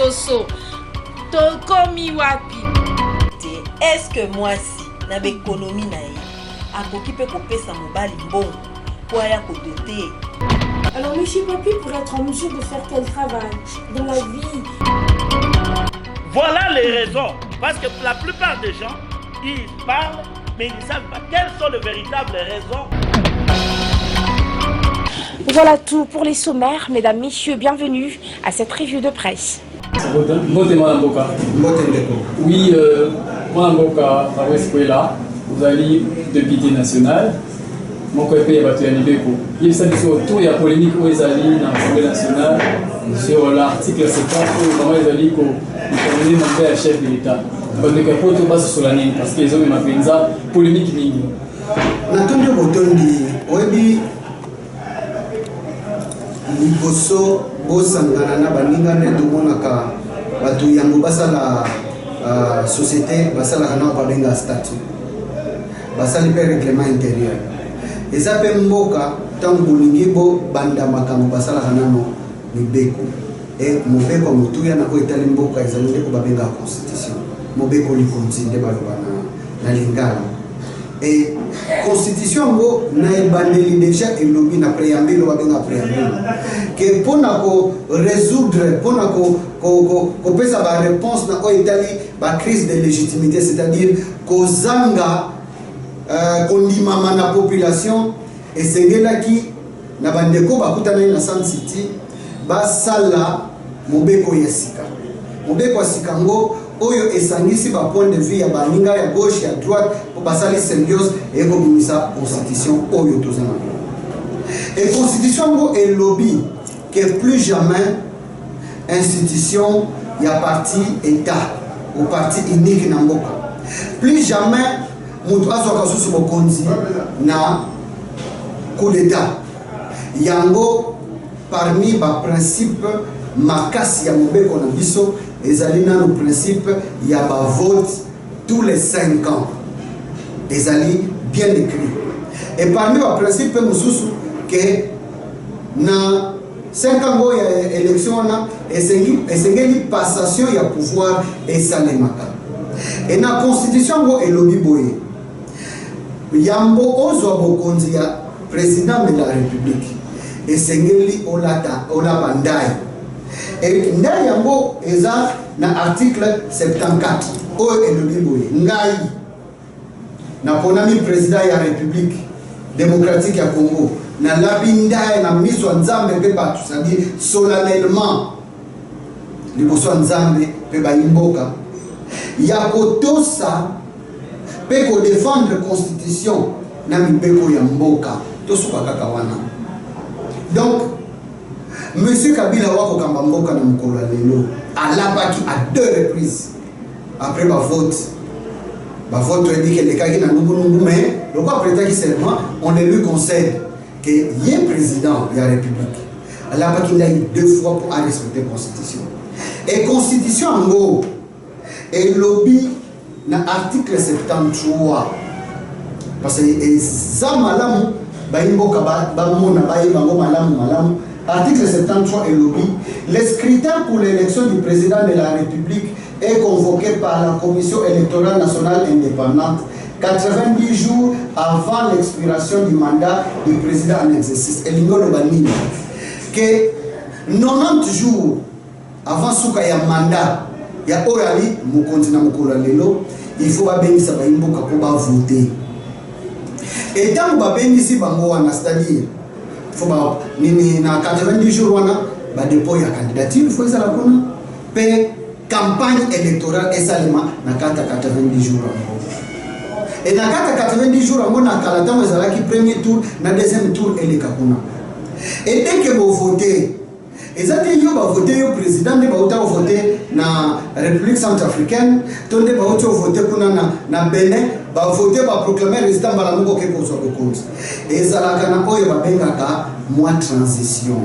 liboso. Tokomi wapi. Est-ce que moi si na économie na ye akoki pe kopesa mobali mbongo pour ya kodoter? Alors monsieur Papi pour être en mesure de faire quel travail dans la vie? Voilà les raisons. Parce que la plupart des gens, ils parlent, mais ils ne savent pas quelles sont les véritables raisons. Voilà tout pour les sommaires. Mesdames, messieurs, bienvenue à cette revue de presse. Oui, moi, Mboka, vous allez député national. Mon copain va te animer. Il s'agit autour, il y a polémique où ils allaient dans l'Assemblée nationale sur l'article 70 où ils allaient nommer un chef de l'État. Donc, il faut tout passer sur la ligne parce qu'ils ont même appelé ça polémique. Natonde botondi, oyebi liboso bosangana na baninga ne tomonaka batu yango basala société basala kana babenga statut basali pe règlement intérieur eza pe mboka tango bolingi bo banda makambo basala kana no mibeko e mobeko mutuya na ko etali mboka ezali nde ko babenga constitution mobeko likonzi nde baloba na lingala et constitution ngo na ebandeli déjà elobi na préambule babenga préambule que pona ko résoudre pona ko pesa ba réponse na ko etali ba crise de légitimité, c'est-à-dire kozanga kondimama na population et sengelaki na bandeko bakutana na Sun City basala mobeko ya sika mobeko ya sika ngo oyo esangisi ba point de vue ya baninga ya gauche ya droite pour basali symbiose et kobimisa constitution oyo tozana et constitution ngo et lobby que plus jamais institution ya parti état ou parti unique na mboka plus jamais mutu azoka susu bokonzi na coup d'état yango parmi ba principe makasi ya mobeko na biso ezali na le principe ya ba vote tous les 5 ans ezali bien écrit et parmi ba principe mususu que na 5 ans ya élection na esengeli passation ya pouvoir esalemaka et na constitution ngo elobi boye yambo ozwa bokonzi ya président de la république esengeli olaba ndai et ndai yango eza na article 74 oyo elobi boye ngai na ponami président ya république démocratique ya Congo na labi ndai na miso nzambe pe batu c'est-à-dire solennellement liboso nzambe pe bayimboka ya kotosa pe ko défendre constitution na mibeko ya mboka tosuka kaka wana. Donc monsieur Kabila wako kamba mboka na mkola lelo alapaki à 2 reprises après ba vote dit que les cas qui na nungu mais le quoi prétend seulement on les lui concède que il est président de la République alapaki il a eu 2 fois pour respecter la constitution et constitution ngo et lobby na article 73 parce que ça malamu baimboka bamona bayibango malamu article 73 et lobby les scrutins pour l'élection du président de la République est convoqué par la Commission électorale nationale indépendante 90 jours avant l'expiration du mandat du président en exercice et l'ingolo banini que 90 jours avant souka ya mandat ya orali mukonzi na mukolo lelo il faut babengisa baimboka ko ba voter et tant babengisi bango wana c'est-à-dire faut ba nini na 90 jours wana ba dépôt ya candidature faut ça la kona pe campagne électorale esalema na 90 jours et na 90 jours on a kalata mazala ki premier tour na deuxième tour eleka kuna et dès que vous votez ezati yo ba voter yo président de ba uta voter na République centrafricaine tonde ba uta voter kuna na Benin ba voter ba proclamer résident bala moko ke ko so ko ezala kana oyo ba bengaka mois transition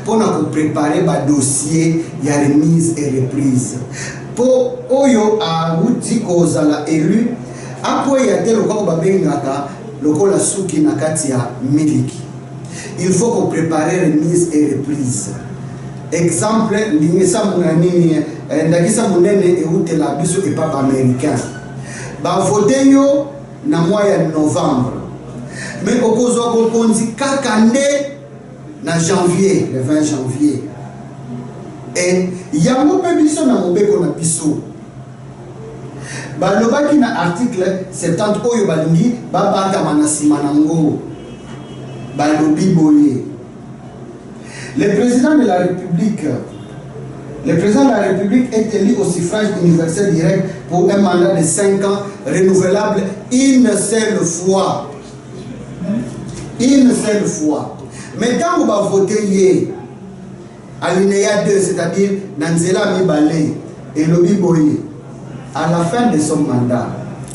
pour nous préparer ba dossier ya remise et reprise pour oyo a uti ko zala élu apo ya telo ko ba bengaka lokola suki na kati ya miliki il faut qu'on prépare remise et reprise exemple ndingisa munanini ndakisa munene eutela biso epapa américain bavote yo na mois ya novembre mais okozwa bokonzi kaka nde na janvier le 20 janvier et yango mpe biso na mobeko na biso balobaki na article 70 oyo balingi babatama na nsima nango balobi boye le président de la République est élu au suffrage universel direct pour un mandat de 5 ans renouvelable une seule fois. Une seule fois. Mais quand vous votez hier, alinéa 2, c'est-à-dire Nanzela Mibale et Lobi Boye, à la fin de son mandat,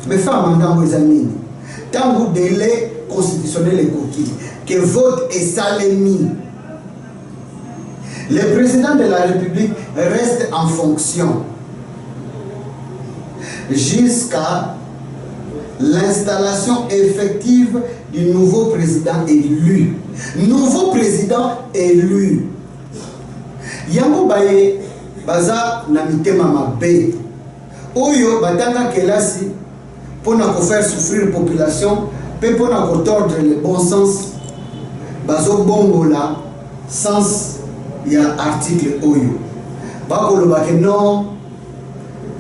mais fin mandat aux amis, quand vous délai constitutionnel est coquille, que vote est salémi, le président de la République reste en fonction jusqu'à l'installation effective du nouveau président élu. Nouveau président élu. Yango baye baza na mitema mabe. Oyo batanga kelasi pour na faire souffrir population, pe pour na tordre le bon sens. Bazo bongola sens il y a article oyo bakoloba que non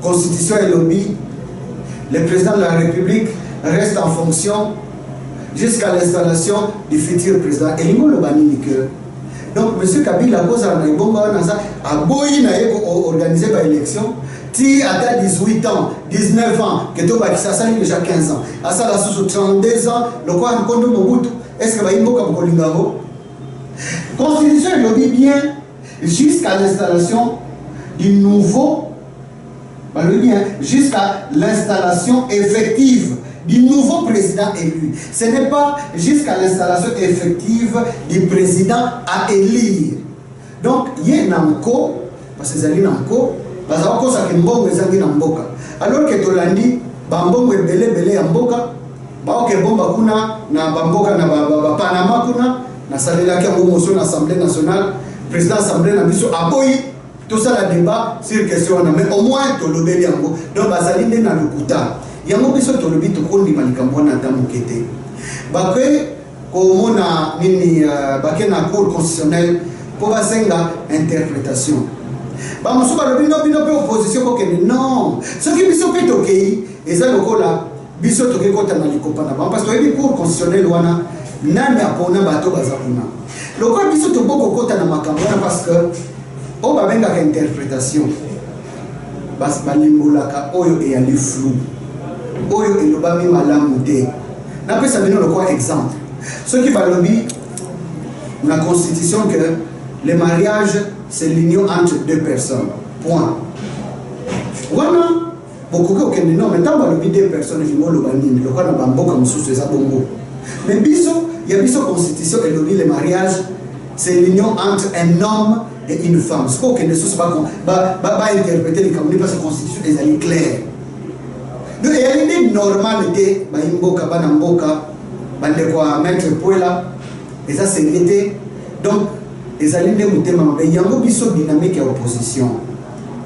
constitution et lobby le président de la République reste en fonction jusqu'à l'installation du futur président et lingo loba nini que donc monsieur Kabila koza na ibonga na sa aboyi na yeko organiser ba élection ti ata 18 ans 19 ans que to ba kisasa ni déjà 15 ans asa la sous 32 ans le quoi nkondo Mobutu est-ce que ba imboka bokolingamo constitution et lobby bien jusqu'à l'installation du nouveau, jusqu'à l'installation effective du nouveau président élu. Ce n'est pas jusqu'à l'installation effective du président à élire. Donc, il y a un encore, parce que c'est un encore, parce que c'est un bon mboka. Alors que Tolandi, bambongo belé mboka, bao ke bomba kuna na bamboka na Panama kuna na salela ke motion na Assemblée nationale. Président de l'Assemblée nationale a boyi tout ça la débat sur question mais au moins to lobeli yango donc bazalinde na lokuta yango biso to lobi to kondi malikambo na tamukete bakwe ko mona nini bakena cour constitutionnelle ko basenga interprétation ba moso ba lobi no bino pe opposition ko kende non ce qui biso pe to kei eza lokola biso to ke kota na likopana parce que les cour constitutionnelle wana nani apona bato bazakuna le quoi biso to boko kota na makambo parce que o ba benga ka interprétation bas balimbolaka oyo e ali flou oyo e loba mi malamu te na pesa bino le quoi exemple ce qui va lobby la constitution que le mariage c'est l'union entre deux personnes point wana beaucoup que non mais tant ba lobby deux personnes vimo loba nini le quoi na bamboka mususu eza bongo mais biso il y a biso constitution et le mariage c'est l'union entre un homme et une femme. Ce qu'on ne sait pas interpréter les communes parce que la constitution est claire. Donc il y a une normalité, imboka banamboka, bande kwa maître poela, et ça c'est l'été. Donc les alliés de mutema mais il y a une biso dynamique et opposition.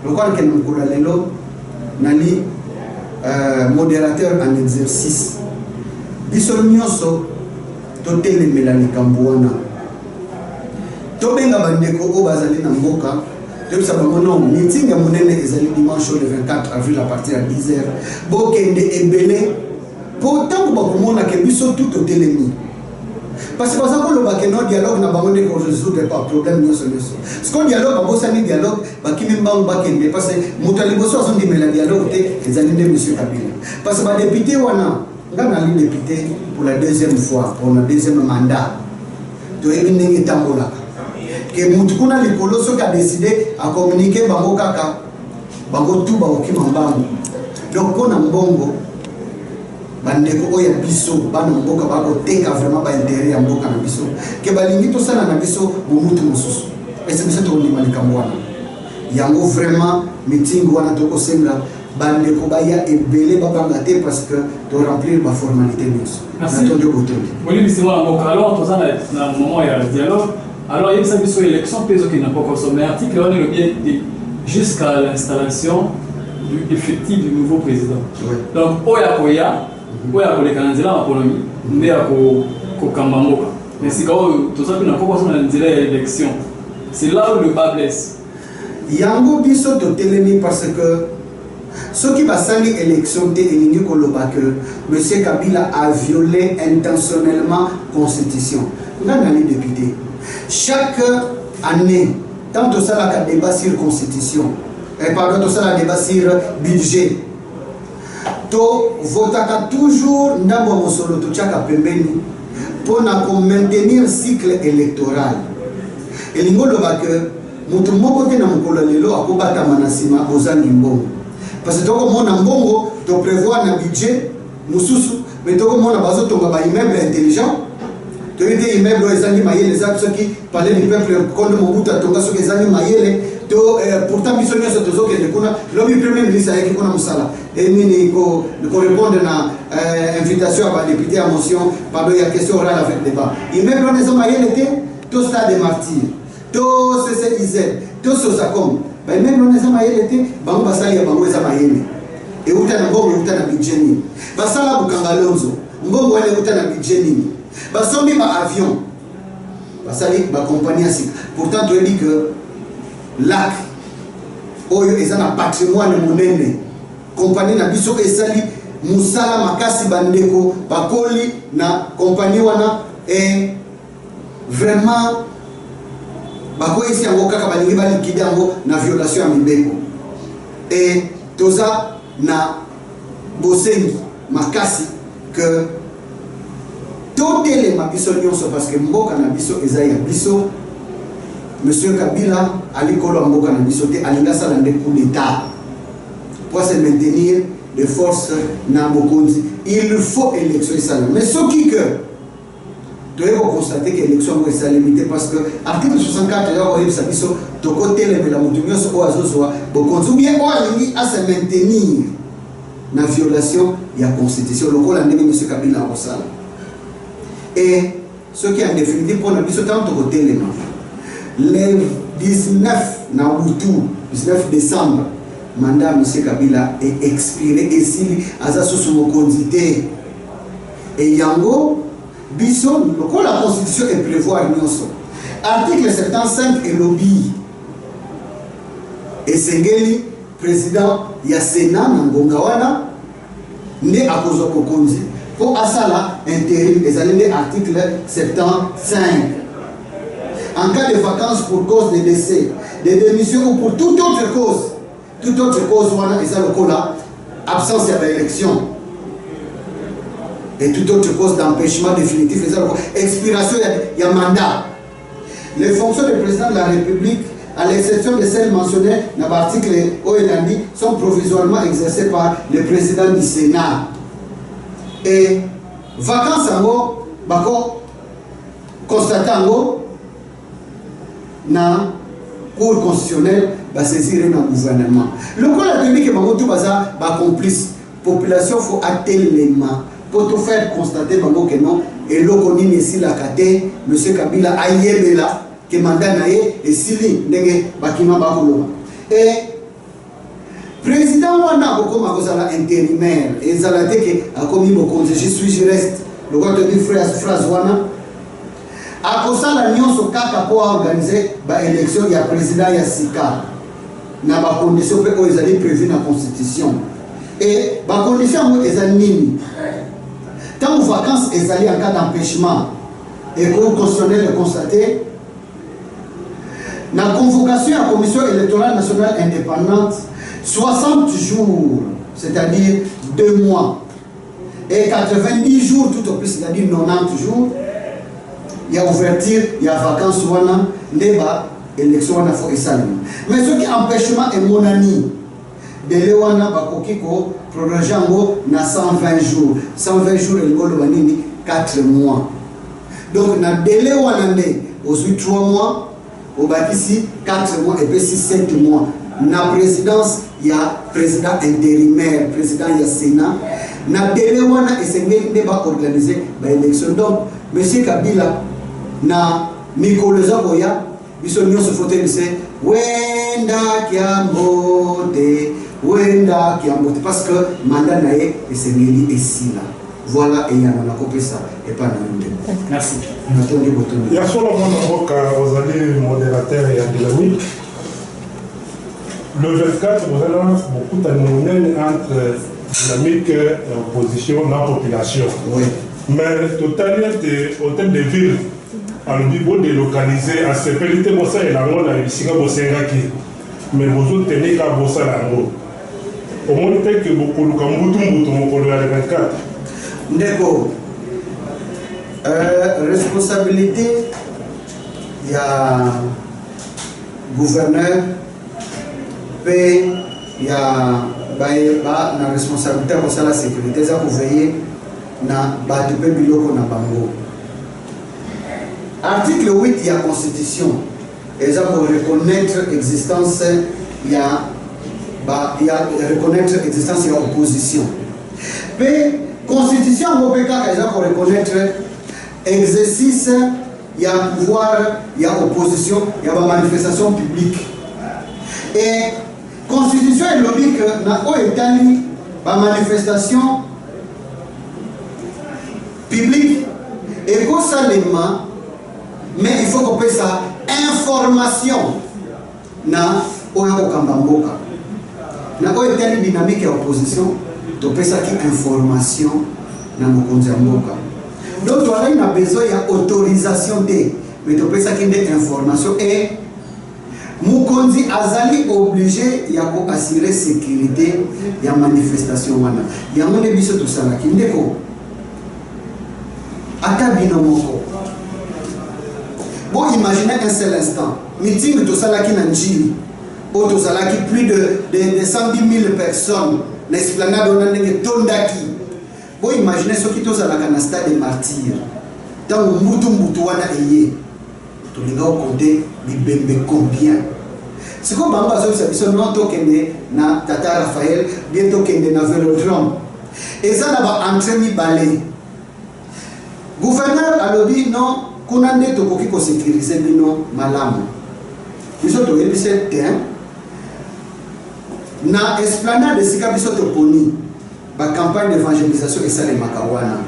Le quoi que nous coulons lelo nali modérateur en exercice. Biso nyonso totele melani kambuana. Tobenga bandeko o bazali na mboka tobisa bango non meeting ya monene ezali dimanche le 24 avril à partir de 10h bokende ebele pourtant bakomona ke biso tout otelemi parce que par exemple le no dialogue na bango ne ko résoudre pas problème nyonso nyonso ce qu'on dialogue babosani dialogue bakimi mbango bakende parce que moto liboso azondimela dialogue te ezali nde monsieur Kabila parce que ba député wana ngana li député pour la deuxième fois pour le deuxième mandat to ebinenge tambola que Moutoukuna Likoloso qui a décidé à communiquer bango kaka bango tout baoki mambango donc pour Nambongo bandeko oya biso bana mboka bako tenga vraiment ba intérêt ya mboka na biso que balingi to sana na biso mutu mususu et c'est biso to ndi malikambo wana yango vraiment meeting wana to ko senga bandeko baya ebele babanga te parce que to remplir ba formalité nyonso. Merci. Oui, mais c'est moi alors tout ça na moment ya dialogue Alors, il y a une sur l'élection, qui n'a pas consommé l'article, on est le bien jusqu'à l'installation effective du nouveau président. Oui. Donc, Oya Koya, Oya Kolekanzela, en Polonie, Néa Kokambamoka. Mais c'est quand tout ça, n'a pas consommé l'élection. C'est là où le bas blesse. Yango biso to telemi parce que ce qui va salir l'élection de Elingi Koloba que M. Kabila a violé intentionnellement la constitution. Nous avons les députés. Chaque année, tant que ça a débat sur la constitution, pardon, tout ça a débat sur le budget, to votaka toujours ndambo mosolo to chaka pembeni pour maintenir le cycle électoral. Elingi Koloba que mutu moko te na mokolo lelo akobata manasima ozangi mbongo parce que toko mona mbongo to prévoir na budget mususu mais toko mona bazo tonga ba immeuble intelligent to ite immeuble ezangi mayele za soki palais du peuple kondo mobuta tonga soki ezangi mayele to pourtant biso nyoso tozoke de kuna lobi premier ministre ayeki kuna musala et nini ko répondre na invitation à député à motion pardon ya question orale avec débat immeuble on ezangi mayele te to stade des martyrs to CCIZ, to Sosakom, même on est à Maïle, Bango Basali à Bango est à Maïle. Et où t'as un bon, où t'as un budget. Basala Bukangalonzo, Mbongo est où t'as un budget. Basombi ma avion, Basali ma compagnie ainsi. Pourtant, tu dis que lac, oh, ils ont un patrimoine monnaie. Compagnie na biso esali, Moussala Makasi Bandeko, Bakoli na compagnie wana et vraiment. Bako ici en kaka balingi ba liquide yango na violation ya mibeko et toza na bosengi makasi que totele mabiso nyonso parce que mboka na biso eza ya biso monsieur Kabila alikolo mboka na biso te alinga sala nde coup d'état pour se maintenir de force na bokonzi il faut élection ça mais ce qui que tu dois constater que l'élection est limitée parce que l'article 64 de côté de la montumio à se maintenir dans la violation de la constitution. Le rôle de M. Kabila Rosala. Et ce qui est en définitive pour nous, c'est tant de côté le 19 décembre, le mandat de M. Kabila est expiré et s'il a sous mon condité. Et Yango, Bisson, quand la constitution est prévoir, article 75 est lobby. Et Sengeli, président, il y a Sénat, Nangongawana, né à cause de Kokonzi, pour Asala, intérim, les années article 75. En cas de vacances pour cause de décès, de démission ou pour toute autre cause, voilà, ils ont le cola, absence d'élection. Et toute autre cause d'empêchement définitif, expiration, il y a mandat. Les fonctions du président de la République, à l'exception de celles mentionnées dans l'article OELANDI, sont provisoirement exercées par le président du Sénat. Et vacances en haut, constatant en haut, dans la Cour constitutionnelle, va saisir un gouvernement. Le coup la République est complice. La population faut atteindre pour tout faire constater que non. Et le connu ici la kate, M. Kabila a yébela, que mandat naé, et Sili, nenge, bakima bakolo. Et président wana beaucoup makozala intérimaire, et zalate que a commis beaucoup, je reste, le roi te dit phrase wana. A kosa la nyonso kaka pour organiser ba élection ya président ya sika. Na ba condition pe ko ezali prévu na constitution. Et ba condition ezali nini? Tant aux vacances ezali en cas d'empêchement et Cour constitutionnelle est constaté, la convocation à la Commission électorale nationale indépendante 60 jours, c'est-à-dire 2 mois, et 90 jours tout au plus, c'est-à-dire 90 jours, il y a ouverture, il y a vacances, il y a élection, il faut essayer. Mais ce qui empêchement est mon ami. Délai wana bakokiko prolongé na 120 jours. 120 jours et le 4 mois. Donc na délai wana aussi 3 mois, au bâti 4 mois et puis 7 mois. Na présidence, il y a président intérimaire, président il y a Sénat. Na délai wana et c'est ne va organiser l'élection. Donc M. Kabila na mikolo eza koya biso nyonso faut lycée wenda kiambote wenda kiambote parce que mandat na ye esengeli esila voilà eyana nakopesa epa na nde Merci. natondi botondi ya solo mwana mboka ozali modérateur ya dynamique le 24 ozala bokutani monene entre dynamique et opposition na population oui. mais totali ete hôtel de ville alobi bodélocaliser asepeli te bosalela yango na bisika bosengaki mais bozotenika bosala yango omoni te ke bokoluka mbutu mokolo ya le 24 ndeko responsabilité ya gouverneur pe ya ba na responsabilité ya kosala sécurité eza koveille na bato mpe biloko na bango. Article 8 ya constitution eza pour reconnaître existence ya reconnaître existence ya opposition pe constitution ngo pe kaka eza pour reconnaître exercice ya pouvoir ya opposition ya ba manifestation publique et constitution elobi que na o etali ba manifestation publique ekosalema mais il faut qu'on passe ça information na oyo kokamba mboka na oyo tali dynamique ya opposition to pesa ki information na mokonzi ya mboka donc on a une besoin ya autorisation te mais to pesa ki de information et mokonzi azali obligé ya ko assurer sécurité ya manifestation wana yango ne biso to sala ki ndeko ata bino moko. Bon, imaginez un seul instant. Meeting de Salaki Nanjili, ou de Salaki plus de 110 000 personnes, l'esplanade de Tondaki. Bon, imaginez ce qui est au stade des martyrs. Dans le Moutoumoutouana Eye, tout le monde compte Bibembe combien. C'est comme Bamba Zobisson, non tokende na Tata Raphaël, bientôt kende na Vélodrome. Et ça n'a pas entraîné balai. Gouverneur a dit non. Kuna nde tokoki ko sécuriser bino malamu biso to yebise te na esplanade de sika biso to poni ba campagne d'évangélisation esale makawana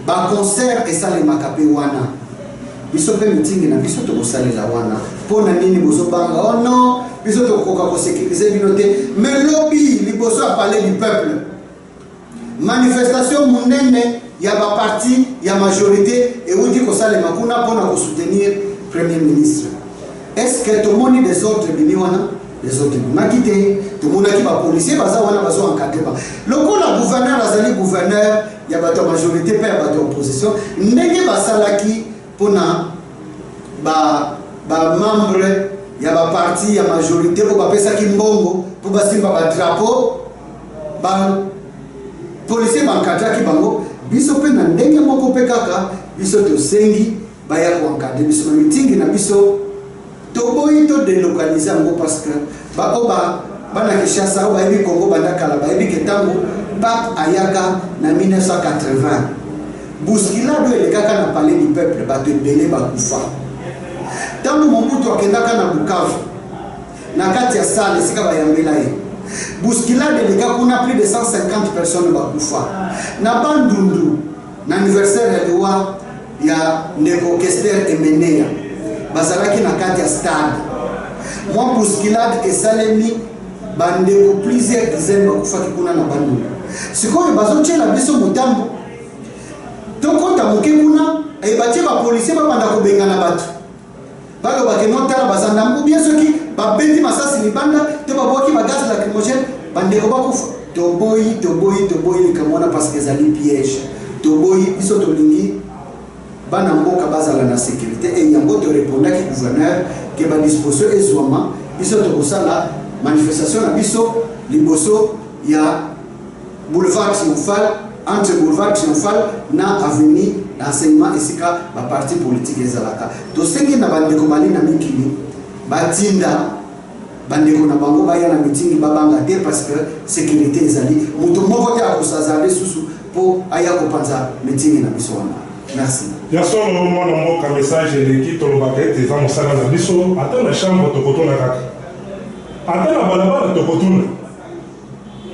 ba concert esale makape wana biso pe meeting na biso to kosalela wana pona nini bozo banga oh non biso to koka ko sécuriser bino te mais lobby liboso a parler du peuple manifestation munene il y a ba parti, il y a majorité et on dit que ça les makuna pour soutenir premier ministre. Est-ce que tout le monde des autres biniwana des autres makité tout le monde qui va policier baza wana bazo encadrer ba. Le coup la gouverneur azali gouverneur, il y a ba majorité pas ba opposition, ndenge ba salaki pour na ba membre, il y a ba parti, il y a majorité pour ba pesa ki mbongo, pour ba simba ba drapeau, ba policier ba encadrer ki bango. Biso pe na ndenge moko pe kaka biso to sengi baya ko encadrer biso meeting na biso to boyi to délocaliser ngo parce que ba oba bana Kinshasa ba ebi Congo banda kala ba ebi ketango pape ayaka na 1980 bousculade ele kaka na palais du peuple ba to belé ba kufa tango Mobutu akendaka na Bukavu na kati ya salle sika ba yambela ye bousculade les gars qu'on a plus de 150 personnes bakufa na bandundu na anniversaire ya Ndeko Kester Emenea bazalaki na kati ya stade moi bousculade esalemi bandeko plusieurs dizaines bakufa kuna na bandundu sikoyo bazochela biso mutambo tokota moke kuna e batie ba policier babanda kobenga na bato balo bakenotala bazanda bien soki babendi masasi libanda te baboki ba gaz lacrymogène bandeko bakufa toboyi kamona parce que ezali piège toboyi biso tolingi bana mboka bazala na sécurité et yango to répondaki gouverneur ke ba disposition ezwama biso tokosala manifestation na biso liboso ya boulevard triomphal entre boulevard triomphal na avenue d'enseignement esika ba parti politique ezalaka to sengi na bandeko bali na mikili batinda bandeko na bango baya na meeting babanga te parce que sécurité ezali mutu moko te akosazale susu po aya kopanza meeting na biso wana. Merci. ya solo mwana mboka message eleki tolobaka ete eza mosala na biso ata na chambre tokotuna kaka ata na balabala tokotuna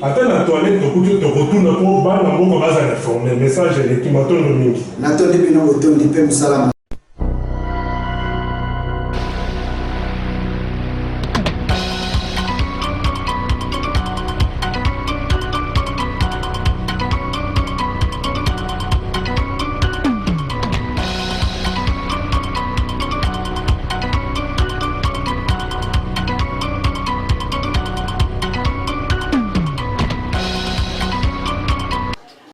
ata na toilette tokotuna mpo bana mboka bazala informe message eleki matondo mingi natondi bino botondi mpe mosala